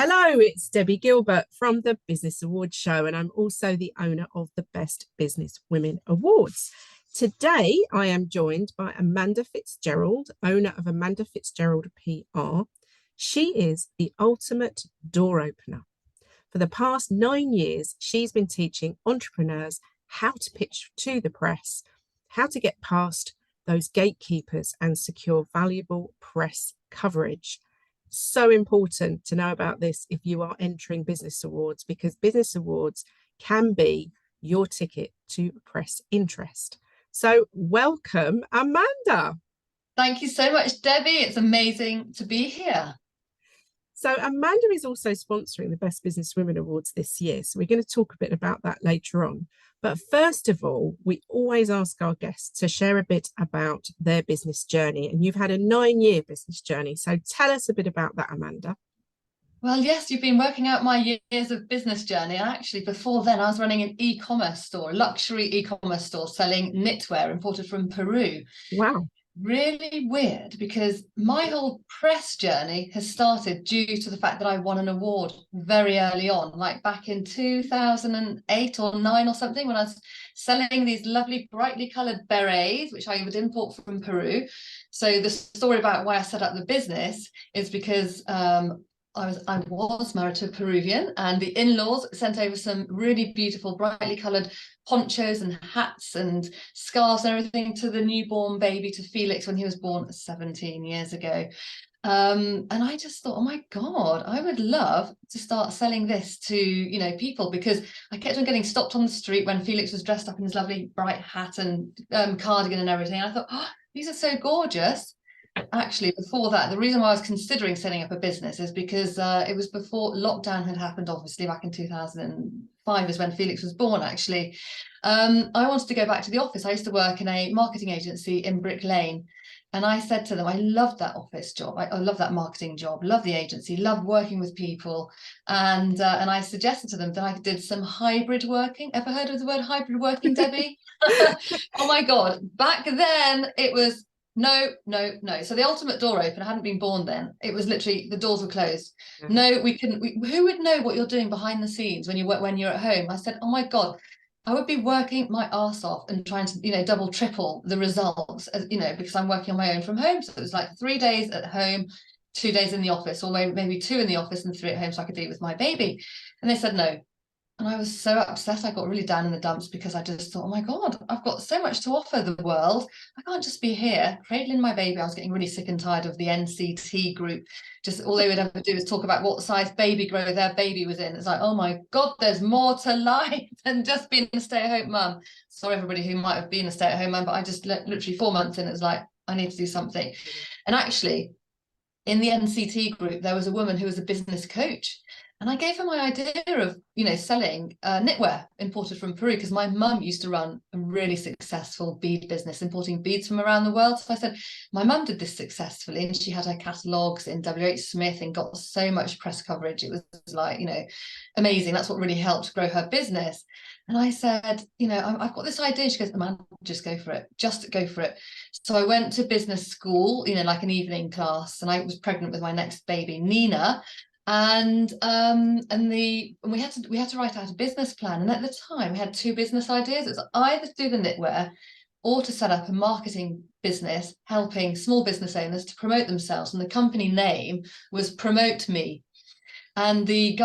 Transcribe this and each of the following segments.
Hello, it's Debbie Gilbert from the Business Awards show, and I'm also the owner of the Best Business Women Awards. Today, I am joined by Amanda Fitzgerald, owner of Amanda Fitzgerald PR. She is the ultimate door opener. For the past 9 years, she's been teaching entrepreneurs how to pitch to the press, how to get past those gatekeepers and secure valuable press coverage. So important to know about this if you are entering business awards, because business awards can be your ticket to press interest. So welcome, Amanda. Thank you so much, Debbie. It's amazing to be here. So Amanda is also sponsoring the Best Business Women Awards this year. So we're going to talk a bit about that later on. But first of all, we always ask our guests to share a bit about their business journey. And you've had a 9-year business journey. So tell us a bit about that, Amanda. Well, yes, you've been working out my years of business journey. And actually, before then, I was running an e-commerce store, luxury e-commerce store selling knitwear imported from Peru. Wow. Really weird, because my whole press journey has started due to the fact that I won an award very early on, like back in 2008 or 9 or something, when I was selling these lovely brightly coloured berets, which I would import from Peru. So the story about why I set up the business is because I was married to a Peruvian, and the in-laws sent over some really beautiful, brightly coloured ponchos and hats and scarves and everything to the newborn baby, to Felix, when he was born 17 years ago. And I just thought, oh my God, I would love to start selling this to, people, because I kept on getting stopped on the street when Felix was dressed up in his lovely bright hat and cardigan and everything. And I thought, oh, these are so gorgeous. Actually, before that, the reason why I was considering setting up a business is because it was before lockdown had happened, obviously, back in 2005 is when Felix was born, actually. I wanted to go back to the office. I used to work in a marketing agency in Brick Lane. And I said to them, I loved that office job. I love that marketing job, love the agency, love working with people. And I suggested to them that I did some hybrid working. Ever heard of the word hybrid working, Debbie? Oh my God. Back then it was no. So the ultimate door open, I hadn't been born then. It was literally the doors were closed. No, we couldn't. Who would know what you're doing behind the scenes when you're at home? I said, oh my God, I would be working my arse off and trying to, double, triple the results, because I'm working on my own from home. So it was like 3 days at home, 2 days in the office, or maybe 2 in the office and 3 at home, so I could do it with my baby. And they said no. And I was so upset. I got really down in the dumps, because I just thought, oh my God, I've got so much to offer the world. I can't just be here cradling my baby. I was getting really sick and tired of the NCT group. Just all they would ever do is talk about what size baby grow their baby was in. It's like, oh my God, there's more to life than just being a stay-at-home mum. Sorry, everybody who might have been a stay-at-home mum, but I just literally 4 months in, it's like, I need to do something. And actually, in the NCT group, there was a woman who was a business coach. And I gave her my idea of, selling knitwear imported from Peru, because my mum used to run a really successful bead business, importing beads from around the world. So I said, my mum did this successfully, and she had her catalogues in WH Smith and got so much press coverage. It was like, amazing. That's what really helped grow her business. And I said, I've got this idea. She goes, Amanda, just go for it. Just go for it. So I went to business school, like an evening class, and I was pregnant with my next baby, Nina. And we had to write out a business plan. And at the time, we had 2 business ideas. It was either to do the knitwear or to set up a marketing business, helping small business owners to promote themselves. And the company name was Promote Me. And the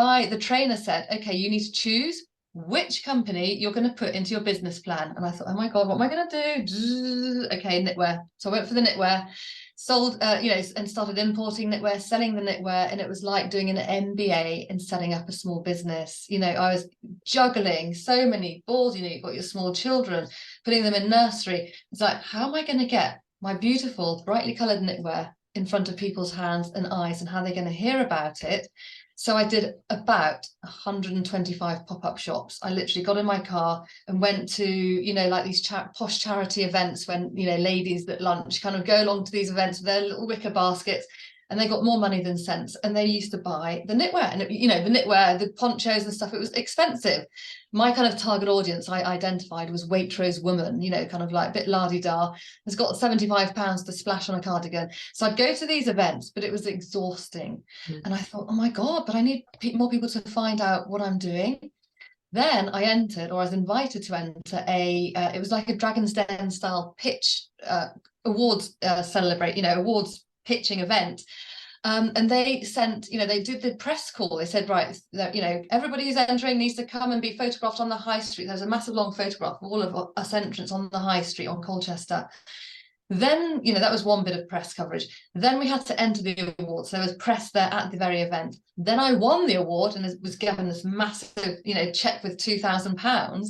trainer said, okay, you need to choose which company you're going to put into your business plan. And I thought, oh my God, what am I going to do? Okay, knitwear. So I went for the knitwear, sold, and started importing knitwear, selling the knitwear. And it was like doing an MBA and setting up a small business. I was juggling so many balls. You've got your small children, putting them in nursery. It's like, how am I going to get my beautiful, brightly coloured knitwear in front of people's hands and eyes, and how they're going to hear about it? So I did about 125 pop-up shops. I literally got in my car and went to, like these posh charity events when, ladies at lunch kind of go along to these events with their little wicker baskets. and they got more money than sense, and they used to buy the knitwear, and you know, the knitwear, the ponchos and stuff, it was expensive. My kind of target audience I identified was Waitrose woman, you know, kind of like a bit la-di-da, has got £75 to splash on a cardigan. So I'd go to these events, but it was exhausting. And I thought, oh my God, but I need more people to find out what I'm doing. Then I entered, or I was invited to enter it was like a Dragon's Den style pitch awards awards pitching event. And they sent, you know, they did the press call. They said, right, you know, everybody who's entering needs to come and be photographed on the high street. There's a massive long photograph of all of us entrants on the high street on Colchester. Then, you know, that was one bit of press coverage. Then we had to enter the awards. There was press there at the very event. Then I won the award and was given this massive, you know, check with £2,000.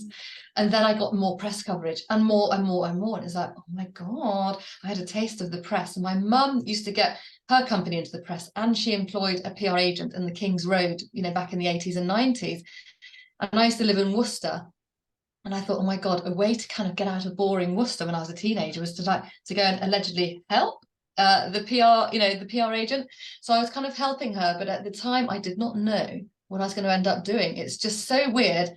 And then I got more press coverage and more and more and more. And it's like, oh my God, I had a taste of the press. And my mum used to get her company into the press, and she employed a PR agent in the King's Road, you know, back in the 80s and 90s. And I used to live in Worcester. And I thought, oh my God, a way to kind of get out of boring Worcester when I was a teenager was to go and allegedly help the PR agent. So I was kind of helping her, but at the time I did not know what I was going to end up doing. It's just so weird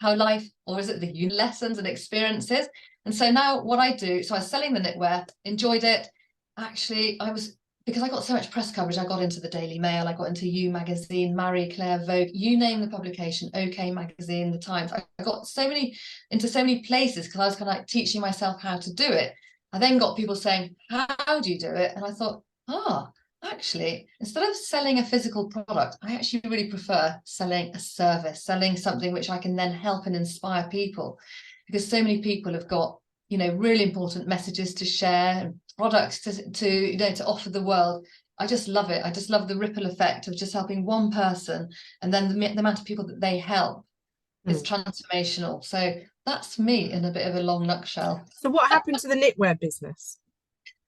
how life, or is it the lessons and experiences? And so now what I do, so I was selling the knitwear, enjoyed it. Actually, because I got so much press coverage, I got into the Daily Mail, I got into You Magazine, Marie Claire, Vogue, you name the publication, OK Magazine, The Times. I got into so many places because I was kind of like teaching myself how to do it. I then got people saying, how do you do it? And I thought, actually, instead of selling a physical product, I actually really prefer selling a service, selling something which I can then help and inspire people, because so many people have got, you know, really important messages to share, products to offer the world. I just love it. I just love the ripple effect of just helping one person, and then the amount of people that they help is transformational. So that's me in a bit of a long nutshell. So what happened to the knitwear business?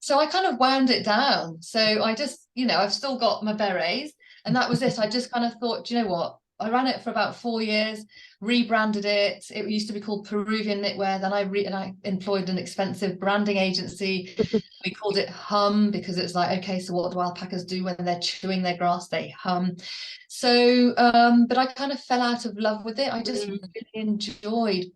So I kind of wound it down. So I just, you know, I've still got my berets, and that was it. I just kind of thought, do you know what? I ran it for about 4 years, rebranded it. It used to be called Peruvian Knitwear. Then I employed an expensive branding agency. We called it Hum, because it's like, okay, so what do alpacas do when they're chewing their grass? They hum. So, but I kind of fell out of love with it. I just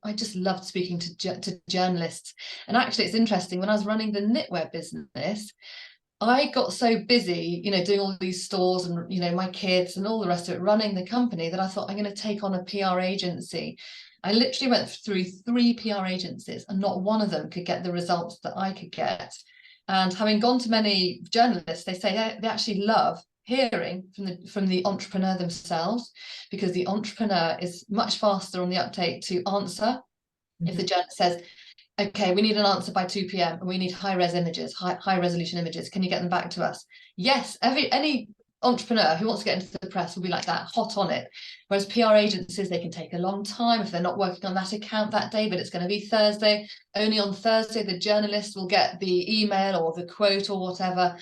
I just loved speaking to journalists. And actually, it's interesting, when I was running the knitwear business, I got so busy, you know, doing all these stores and, you know, my kids and all the rest of it, running the company, that I thought, I'm going to take on a PR agency. I literally went through 3 PR agencies, and not one of them could get the results that I could get. And having gone to many journalists, they say they actually love hearing from the entrepreneur themselves, because the entrepreneur is much faster on the uptake to answer. If the journalist says, okay, we need an answer by 2 p.m. and we need high-res images, high resolution images, can you get them back to us? Yes, any entrepreneur who wants to get into the press will be like that, hot on it. Whereas PR agencies, they can take a long time if they're not working on that account that day, but it's going to be Thursday. Only on Thursday the journalist will get the email or the quote or whatever.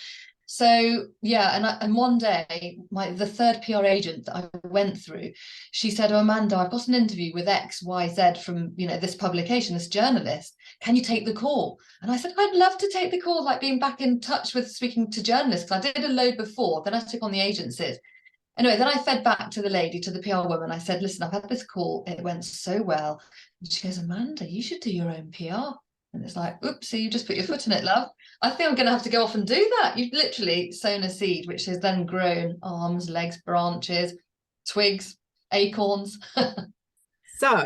So yeah, and one day the 3rd PR agent that I went through, she said, oh, Amanda, I've got an interview with XYZ from, you know, this publication, this journalist, can you take the call? And I said, I'd love to take the call, like being back in touch with speaking to journalists, because I did a load before, then I took on the agencies. Anyway, then I fed back to the lady, to the PR woman. I said, listen, I've had this call, it went so well. And she goes, Amanda, you should do your own PR. And it's like, oopsie, you just put your foot in it, love. I think I'm going to have to go off and do that. You've literally sown a seed, which has then grown arms, legs, branches, twigs, acorns. So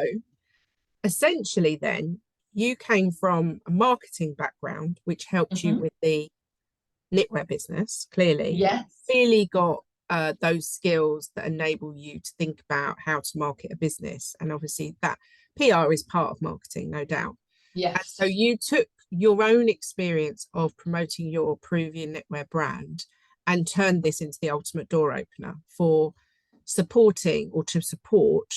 essentially then, you came from a marketing background, which helped you with the knitwear business, clearly. Yes. Really got those skills that enable you to think about how to market a business. And obviously that PR is part of marketing, no doubt. Yes. And so you took your own experience of promoting your Peruvian knitwear brand and turned this into the ultimate door opener for supporting, or to support,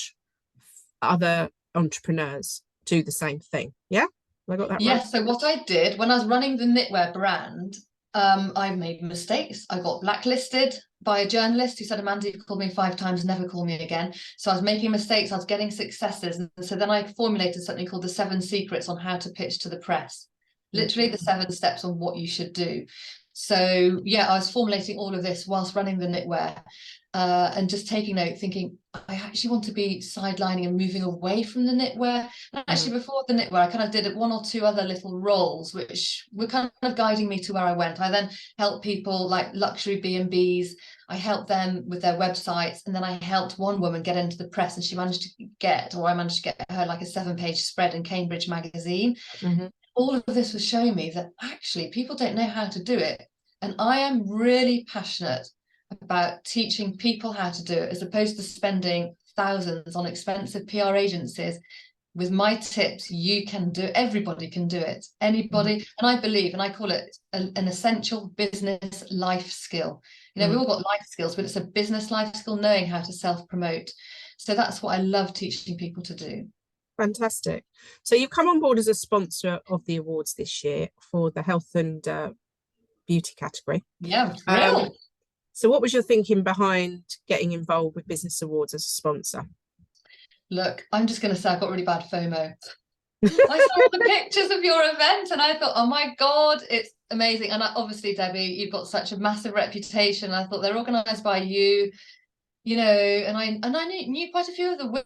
other entrepreneurs do the same thing. Yeah? Have I got that right? Yes. So what I did when I was running the knitwear brand, I made mistakes. I got blacklisted by a journalist who said, Amanda, you've called me 5 times, never call me again. So I was making mistakes, I was getting successes. And so then I formulated something called the 7 secrets on how to pitch to the press. literally the 7 steps on what you should do. So yeah, I was formulating all of this whilst running the knitwear, and just taking note, thinking I actually want to be sidelining and moving away from the knitwear. And actually, before the knitwear, I kind of did 1 or 2 other little roles which were kind of guiding me to where I went. I then helped people like luxury B&Bs. I helped them with their websites, and then I helped one woman get into the press, and I managed to get her like a 7-page spread in Cambridge magazine. All of this was showing me that actually people don't know how to do it, and I am really passionate about teaching people how to do it, as opposed to spending thousands on expensive PR agencies. With my tips, you can do it. Everybody can do it, anybody. And I believe, and I call it an essential business life skill. You know, we all got life skills, but it's a business life skill, knowing how to self-promote. So that's what I love teaching people to do. Fantastic. So you've come on board as a sponsor of the awards this year for the health and beauty category. Yeah, thrilled. So what was your thinking behind getting involved with Business Awards as a sponsor? Look, I'm just going to say I got really bad FOMO. I saw the pictures of your event and I thought, oh my God, it's amazing. And obviously, Debbie, you've got such a massive reputation. I thought they're organised by you, you know, and I knew quite a few of the women.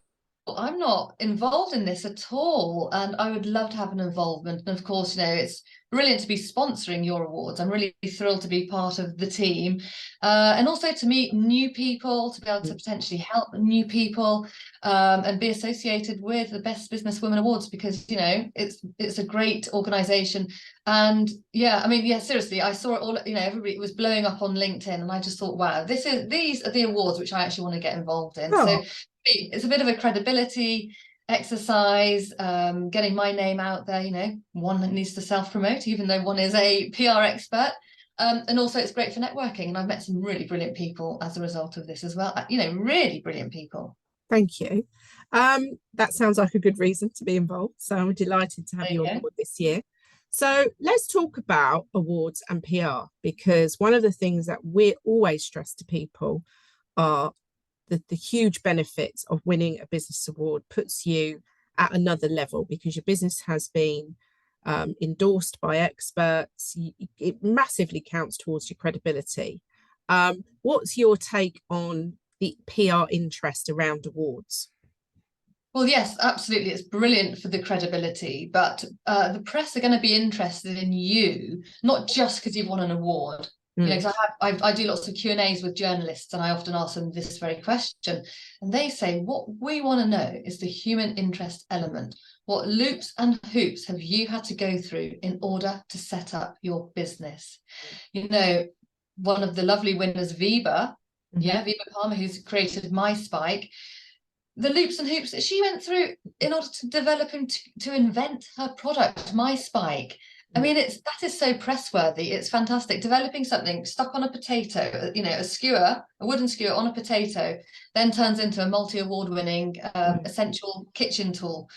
I'm not involved in this at all, and I would love to have an involvement. And of course, you know, it's brilliant to be sponsoring your awards. I'm really thrilled to be part of the team, and also to meet new people, to be able to potentially help new people, and be associated with the Best Businesswomen Awards, because, you know, it's a great organisation. And yeah, I mean, yeah, seriously, I saw it all, you know, everybody was blowing up on LinkedIn, and I just thought, wow, these are the awards which I actually want to get involved in. So it's a bit of a credibility exercise, getting my name out there. You know, one needs to self-promote, even though one is a PR expert. And also it's great for networking. And I've met some really brilliant people as a result of this as well. You know, really brilliant people. Thank you. That sounds like a good reason to be involved. So I'm delighted to have you on board this year. So let's talk about awards and PR, because one of the things that we always stress to people are the huge benefits of winning a business award. Puts you at another level because your business has been endorsed by experts. It massively counts towards your credibility. What's your take on the PR interest around awards? Well, yes, absolutely. It's brilliant for the credibility, but the press are going to be interested in you, not just because you've won an award. You know, because I do lots of Q&As with journalists, and I often ask them this very question, and they say, what we want to know is the human interest element. What loops and hoops have you had to go through in order to set up your business? You know, one of the lovely winners, Viva, Viva Palmer, who's created My Spike, the loops and hoops that she went through in order to develop and to invent her product, My Spike. I mean, that is so press-worthy. It's fantastic. Developing something stuck on a potato, you know, a wooden skewer on a potato, then turns into a multi-award-winning essential kitchen tool.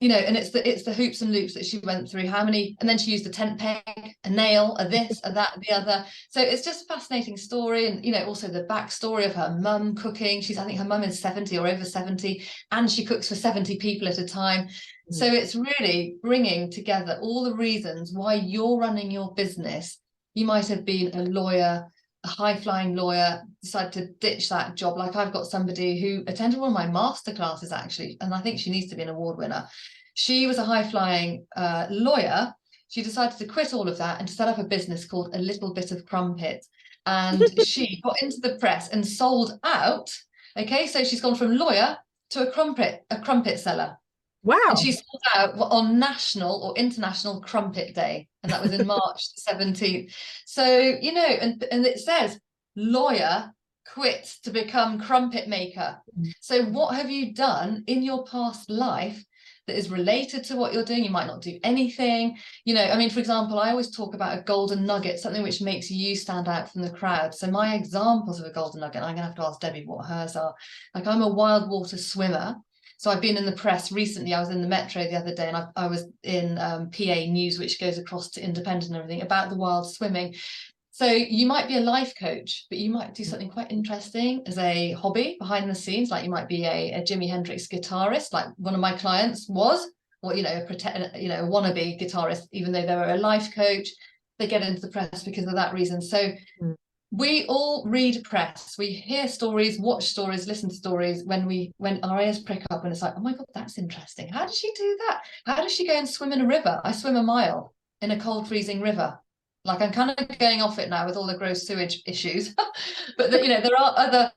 You know, and it's the hoops and loops that she went through. How many, and then she used a tent peg, a nail, a this, a that, the other. So it's just a fascinating story. And, you know, also the backstory of her mum cooking. I think her mum is 70 or over 70, and she cooks for 70 people at a time. So it's really bringing together all the reasons why you're running your business. You might have been a lawyer, a high-flying lawyer, decided to ditch that job. Like, I've got somebody who attended one of my masterclasses, actually, and I think she needs to be an award winner. She was a high-flying lawyer. She decided to quit all of that and to set up a business called A Little Bit of Crumpet. And she got into the press and sold out. Okay, so she's gone from lawyer to a crumpet seller. Wow. And she sold out on National or International Crumpet Day, and that was in March 17th. So, you know, and it says lawyer quits to become crumpet maker. So what have you done in your past life that is related to what you're doing? You might not do anything. You know, I mean, for example, I always talk about a golden nugget, something which makes you stand out from the crowd. So my examples of a golden nugget, I'm going to have to ask Debbie what hers are. Like, I'm a wild water swimmer. So I've been in the press recently. I was in the Metro the other day, and I was in PA News, which goes across to Independent and everything, about the wild swimming. So you might be a life coach, but you might do something quite interesting as a hobby behind the scenes. Like, you might be a Jimi Hendrix guitarist, like one of my clients was, or, you know, a wannabe guitarist, even though they were a life coach, they get into the press because of that reason. So we all read press, we hear stories, watch stories, listen to stories when our ears prick up and it's like, oh my God, that's interesting. How does she do that? How does she go and swim in a river? I swim a mile in a cold freezing river. Like, I'm kind of going off it now with all the gross sewage issues, but you know, there are other,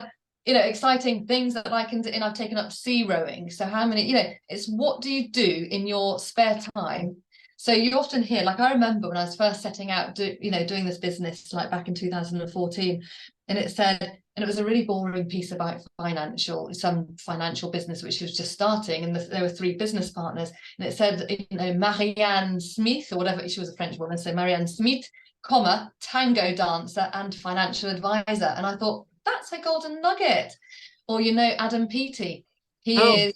you know, exciting things that I can do. And I've taken up sea rowing. So how many, you know, it's what do you do in your spare time? So you often hear, like, I remember when I was first setting out, doing this business, like back in 2014, and it said, and it was a really boring piece about some financial business which was just starting, and there were 3 business partners, and it said, you know, Marianne Smith, or whatever, she was a French woman, so Marianne Smith, comma, tango dancer and financial advisor. And I thought, that's a golden nugget. Or, you know, Adam Peaty, he is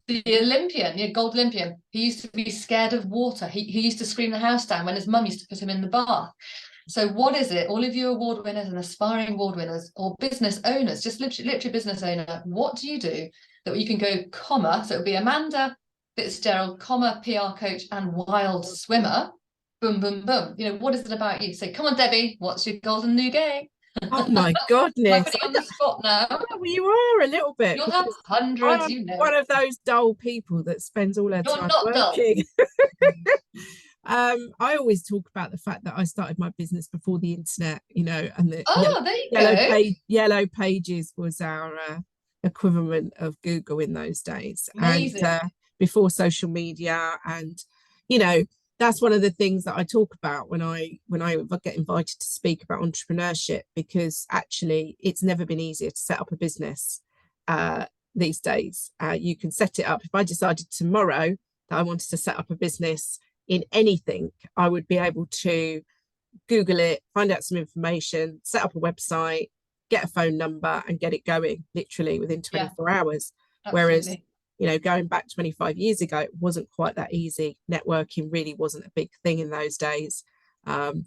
the Olympian, gold Olympian. He used to be scared of water. He used to scream the house down when his mum used to put him in the bath. So what is it? All of you award winners and aspiring award winners, or business owners, just literally business owner, what do you do that you can go, comma, so it would be Amanda Fitzgerald, comma, PR coach and wild swimmer, boom, boom, boom. You know, what is it about you? So come on, Debbie, what's your golden nougat? Oh my goodness. I'm putting you on the spot now. Well, you are a little bit. You'll have hundreds, I'm you know. one of those dull people that spends all her You're time not working. I always talk about the fact that I started my business before the internet, you know, and the there you go. Yellow Pages was our equivalent of Google in those days. Amazing. And before social media, and you know, that's one of the things that I talk about when I get invited to speak about entrepreneurship, because actually it's never been easier to set up a business these days. You can set it up. If I decided tomorrow that I wanted to set up a business in anything, I would be able to Google it, find out some information, set up a website, get a phone number and get it going literally within 24 hours. Absolutely. Whereas, you know, going back 25 years ago, it wasn't quite that easy. Networking really wasn't a big thing in those days. And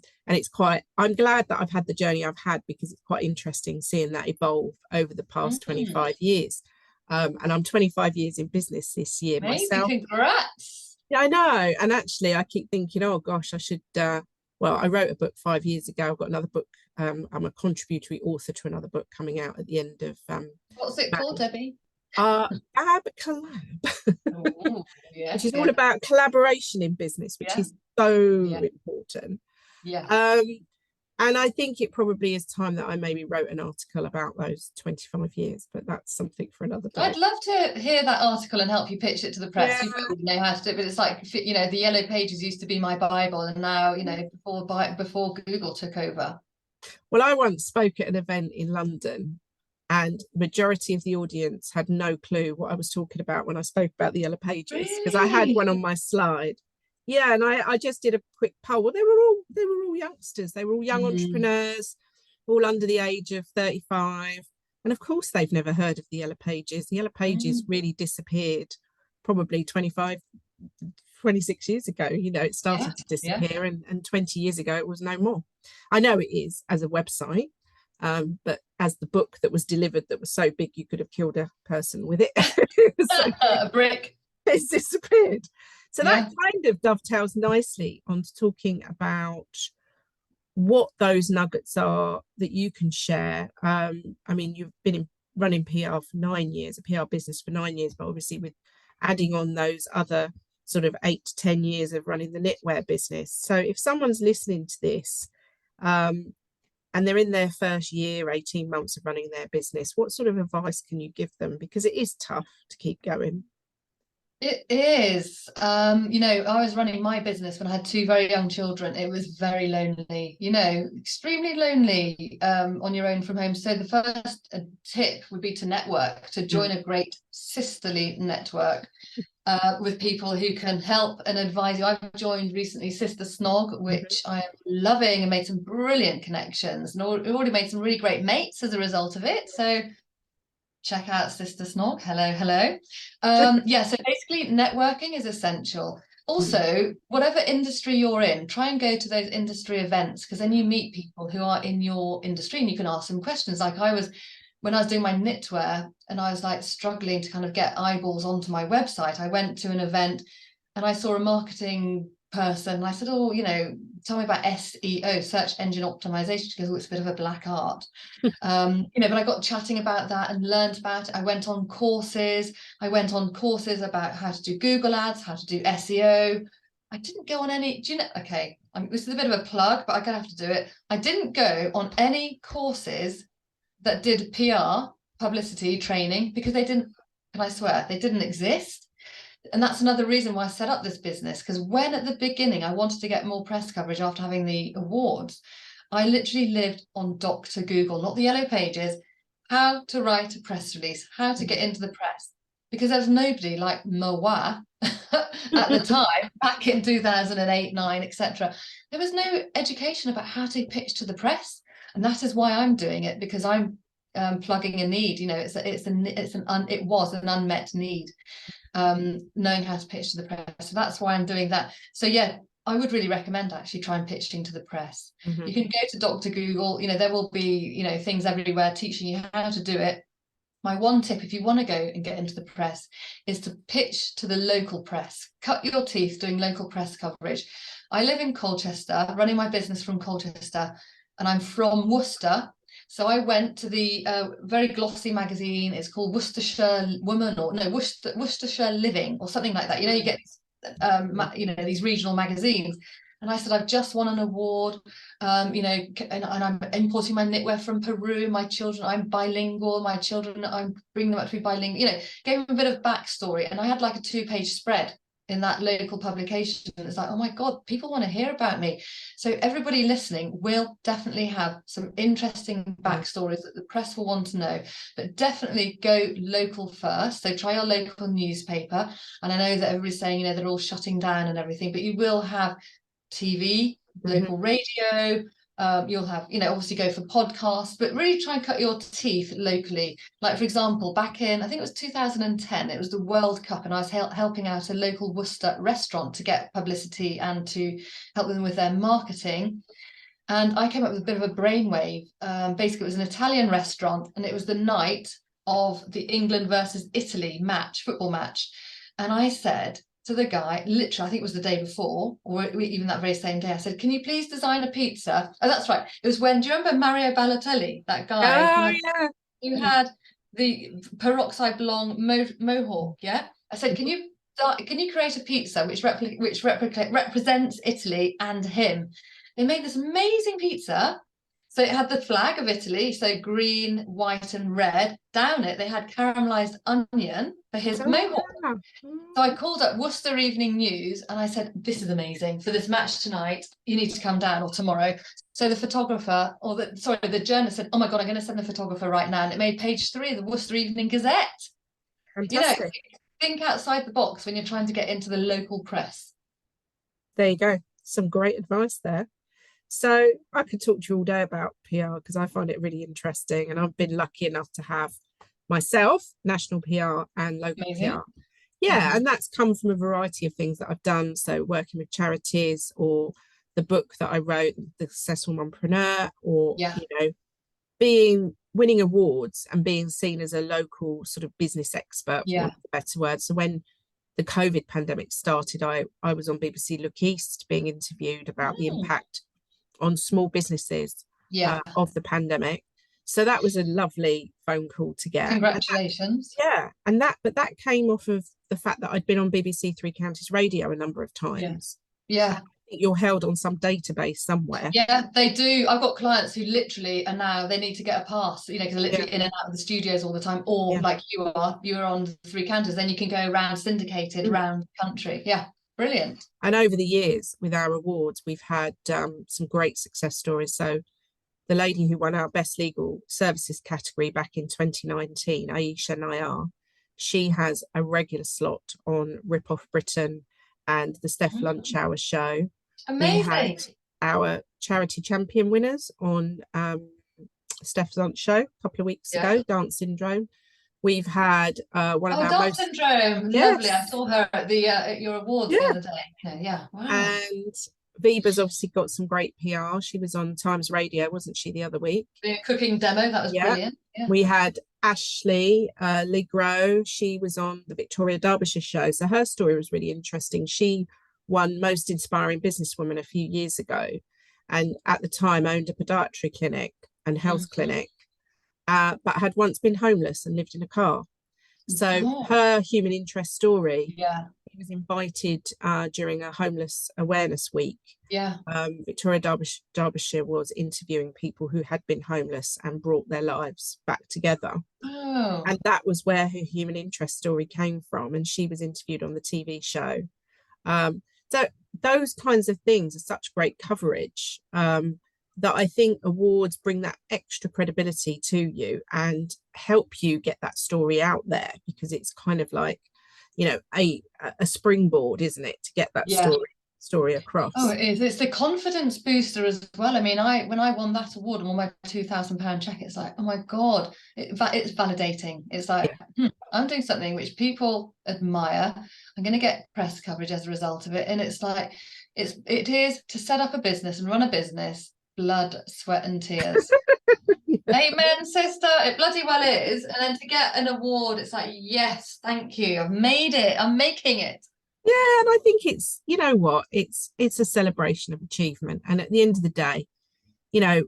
I'm glad that I've had the journey I've had, because it's quite interesting seeing that evolve over the past 25 years. And I'm 25 years in business this year. Amazing. Myself. Congrats. Yeah, I know. And actually, I keep thinking, oh gosh, I should. Well, I wrote a book 5 years ago. I've got another book. I'm a contributory author to another book coming out at the end of. What's it called, Debbie? Ab Collab, yes, which is all about collaboration in business, which is so important. Yeah. And I think it probably is time that I maybe wrote an article about those 25 years, but that's something for another day. I'd love to hear that article and help you pitch it to the press. You probably know how to do it, but it's like, you know, the Yellow Pages used to be my Bible, and now, you know, before Google took over. Well, I once spoke at an event in London, and the majority of the audience had no clue what I was talking about when I spoke about the Yellow Pages, because I had one on my slide. Yeah, and I just did a quick poll. Well, they were all youngsters. They were all young entrepreneurs, all under the age of 35. And of course, they've never heard of the Yellow Pages. The Yellow Pages really disappeared probably 26 years ago. You know, it started to disappear, and 20 years ago, it was no more. I know it is as a website, but as the book that was delivered that was so big you could have killed a person with it. A brick. It's disappeared. So that kind of dovetails nicely on talking about what those nuggets are that you can share. I mean, you've been running PR for 9 years, a PR business for 9 years, but obviously with adding on those other sort of 8 to 10 years of running the knitwear business. So if someone's listening to this and they're in their first year, 18 months of running their business, what sort of advice can you give them? Because it is tough to keep going. It is. You know, I was running my business when I had 2 very young children. It was very lonely, you know, extremely lonely on your own from home. So the first tip would be to network, to join a great sisterly network with people who can help and advise you. I've joined recently Sister Snog, which I am loving, and made some brilliant connections, and already made some really great mates as a result of it. So check out Sister Snog. Hello. Yeah, so basically networking is essential. Also, whatever industry you're in, try and go to those industry events, because then you meet people who are in your industry and you can ask them questions. Like when I was doing my knitwear and I was like struggling to kind of get eyeballs onto my website, I went to an event and I saw a marketing person, and I said, oh, you know, tell me about SEO, search engine optimization. She goes, oh, it's a bit of a black art. You know, but I got chatting about that and learned about it. I went on courses. About how to do Google ads, how to do SEO. I didn't go on any, do you know, okay, this is a bit of a plug, but I'm gonna have to do it. I didn't go on any courses that did PR, publicity training, because they didn't, can I swear, they didn't exist. And that's another reason why I set up this business, because when at the beginning I wanted to get more press coverage after having the awards, I literally lived on Dr. Google, not the yellow pages, how to write a press release, how to get into the press, because there's nobody like Moa at the time, back in 2008, 9, etc. There was no education about how to pitch to the press, and that is why I'm doing it, because I'm plugging a need. You know, it was an unmet need, knowing how to pitch to the press. So that's why I'm doing that. So yeah, I would really recommend actually try and pitching to the press. You can go to Dr. Google, you know, there will be, you know, things everywhere teaching you how to do it. My one tip, if you want to go and get into the press, is to pitch to the local press. Cut your teeth doing local press coverage. I live in Colchester, running my business from Colchester, and I'm from Worcester. So I went to the very glossy magazine. It's called Worcestershire Woman, or no, Worcestershire Living, or something like that. You know, you get you know, these regional magazines. And I said, I've just won an award, you know, and I'm importing my knitwear from Peru. My children, I'm bilingual. My children, I'm bringing them up to be bilingual. You know, gave them a bit of backstory. And I had like a 2-page spread in that local publication. It's like, oh my God, people want to hear about me. So everybody listening will definitely have some interesting backstories that the press will want to know, but definitely go local first. So try your local newspaper. And I know that everybody's saying, you know, they're all shutting down and everything, but you will have TV, local radio, you'll have, you know, obviously go for podcasts, but really try and cut your teeth locally. Like, for example, back in, I think it was 2010, it was the World Cup, and I was helping out a local Worcester restaurant to get publicity and to help them with their marketing. And I came up with a bit of a brainwave. Basically, it was an Italian restaurant, and it was the night of the England versus Italy match, football match. And I said to the guy, literally, I think it was the day before, or even that very same day, I said, can you please design a pizza? Oh, that's right. It was when, do you remember Mario Balotelli, that guy who had the peroxide blonde mohawk? Yeah. I said, can you create a pizza which represents Italy and him? They made this amazing pizza. So it had the flag of Italy, so green, white, and red. Down it, they had caramelized onion for his mohawk. So I called up Worcester Evening News and I said, this is amazing. For this match tonight, you need to come down, or tomorrow. So the photographer, the journalist said, oh my God, I'm going to send the photographer right now. And it made page 3 of the Worcester Evening Gazette. Fantastic. You know, think outside the box when you're trying to get into the local press. There you go. Some great advice there. So I could talk to you all day about PR because I find it really interesting, and I've been lucky enough to have myself national PR and local Amazing. PR. Yeah, and that's come from a variety of things that I've done. So working with charities, or the book that I wrote, The Successful Mompreneur, or you know, winning awards and being seen as a local sort of business expert, for want of a better word. So when the COVID pandemic started, I was on BBC Look East being interviewed about the impact on small businesses of the pandemic. So that was a lovely phone call to get. Congratulations. But that came off of the fact that I'd been on BBC Three Counties Radio a number of times. Yeah. I think you're held on some database somewhere. Yeah, they do. I've got clients who literally are now, they need to get a pass, you know, because they're literally in and out of the studios all the time, or like you're on the Three Counties, then you can go around syndicated around the country. Yeah. Brilliant. And over the years with our awards, we've had some great success stories. So the lady who won our Best Legal Services category back in 2019, Aisha Nayar, she has a regular slot on Rip Off Britain and the Steph Lunch Hour show. Amazing. We had our charity champion winners on Steph's Lunch show a couple of weeks ago, Dance Syndrome. We've had one of our Dance Syndrome. Lovely. I saw her at the at your awards the other day. Yeah. Wow. And Viva's obviously got some great PR. She was on Times Radio, wasn't she, the other week? The cooking demo, that was Yeah. brilliant. Yeah. We had Ashley Ligro. She was on the Victoria Derbyshire show. So her story was really interesting. She won Most Inspiring Businesswoman a few years ago, and at the time owned a podiatry clinic and health clinic, but had once been homeless and lived in a car. So her human interest story, he was invited during a homeless awareness week. Victoria Derbyshire was interviewing people who had been homeless and brought their lives back together. And that was where her human interest story came from. And she was interviewed on the TV show. So those kinds of things are such great coverage that I think awards bring that extra credibility to you and help you get that story out there, because it's kind of like, you know, a springboard, isn't it, to get that story across. Oh, it is. It's the confidence booster as well. I mean, when I won that award and won my £2,000 check, it's like, oh my God, it's validating. It's like, I'm doing something which people admire. I'm going to get press coverage as a result of it. And it's like, it is to set up a business and run a business, blood, sweat and tears. Amen, sister. It bloody well is. And then to get an award, it's like, yes, thank you. I've made it. I'm making it. Yeah, and I think it's, you know what, it's a celebration of achievement. And at the end of the day, you know,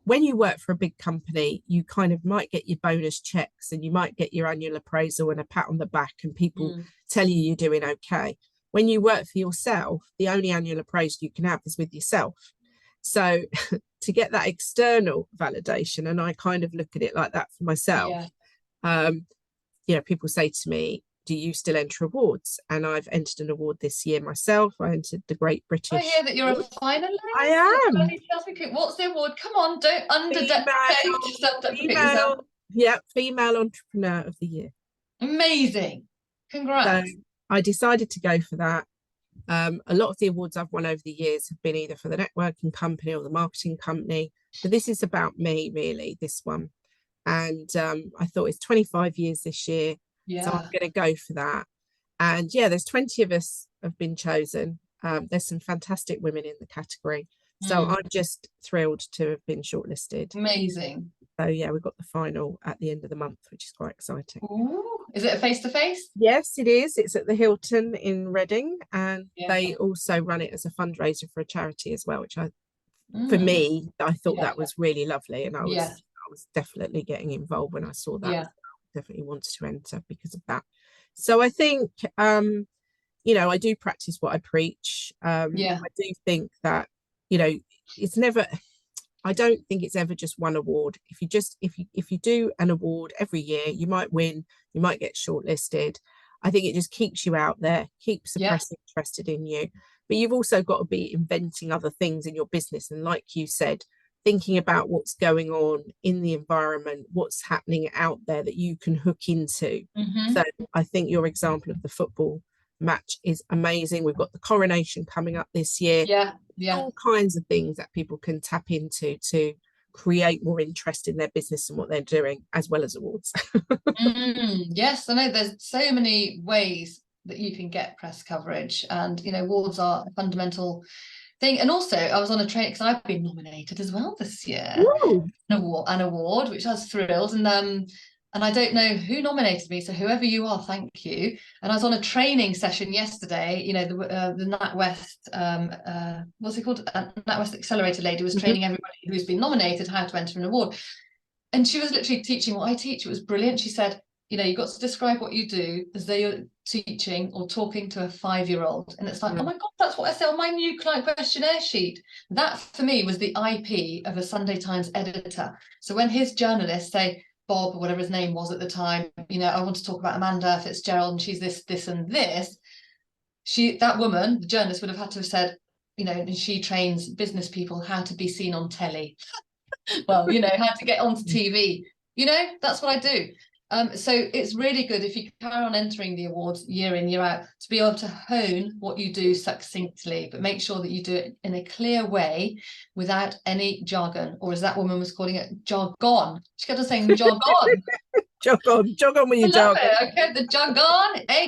when you work for a big company, you kind of might get your bonus checks and you might get your annual appraisal and a pat on the back and people tell you you're doing okay. When you work for yourself, the only annual appraisal you can have is with yourself. So to get that external validation, and I kind of look at it like that for myself, you know, people say to me, do you still enter awards? And I've entered an award this year myself. I entered the Great British. I hear that you're a finalist. I am. What's the award? Come on, don't self-deprecate yourself. Yeah, Female Entrepreneur of the Year. Amazing. Congrats. So I decided to go for that. A lot of the awards I've won over the years have been either for the networking company or the marketing company. But this is about me, really, this one. And I thought it's 25 years this year. So I'm going to go for that. And there's 20 of us have been chosen. There's some fantastic women in the category. So I'm just thrilled to have been shortlisted. Amazing. So we've got the final at the end of the month, which is quite exciting. Ooh. Is it a face-to-face? Yes, it is. It's at the Hilton in Reading, and they also run it as a fundraiser for a charity as well, which for me, I thought that was really lovely. And I was definitely getting involved when I saw that. Definitely wanted to enter because of that. So I think you know, I do practice what I preach. I do think that, you know, I don't think it's ever just one award. If you do an award every year, you might win, you might get shortlisted. I think it just keeps you out there, keeps the press interested in you. But you've also got to be inventing other things in your business, and like you said, thinking about what's going on in the environment, what's happening out there that you can hook into. So I think your example of the football match is amazing. We've got the coronation coming up this year. All kinds of things that people can tap into to create more interest in their business and what they're doing, as well as awards. Yes, I know there's so many ways that you can get press coverage, and you know, awards are a fundamental thing. And also I was on a train because I've been nominated as well this year. An award, which I was thrilled, and I don't know who nominated me, so whoever you are, thank you. And I was on a training session yesterday. You know, the NatWest what's it called, NatWest Accelerator lady was training everybody who's been nominated how to enter an award, and she was literally teaching what I teach. It was brilliant. She said, you know, you've got to describe what you do as though you're teaching or talking to a 5-year-old. And it's like, oh my God, that's what I say on my new client questionnaire sheet. That for me was the IP of a Sunday Times editor. So when his journalists say, Bob, or whatever his name was at the time, you know, I want to talk about Amanda Fitzgerald and she's this and this, that woman, the journalist, would have had to have said, you know, she trains business people how to be seen on telly. Well, you know, how to get onto TV. You know, that's what I do. So it's really good if you carry on entering the awards year in, year out, to be able to hone what you do succinctly, but make sure that you do it in a clear way without any jargon, or as that woman was calling it, jargon. She kept on saying jargon. Jog on with your jargon. Okay, the jargon,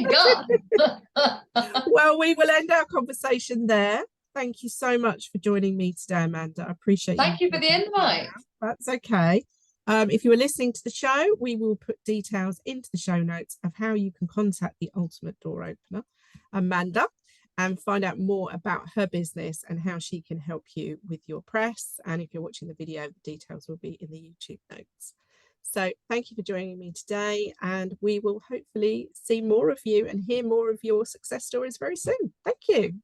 gun. Well, we will end our conversation there. Thank you so much for joining me today, Amanda. I appreciate you. Thank you for the invite. That's okay. If you are listening to the show, we will put details into the show notes of how you can contact the Ultimate Door Opener, Amanda, and find out more about her business and how she can help you with your press. And if you're watching the video, the details will be in the YouTube notes. So thank you for joining me today, and we will hopefully see more of you and hear more of your success stories very soon. Thank you.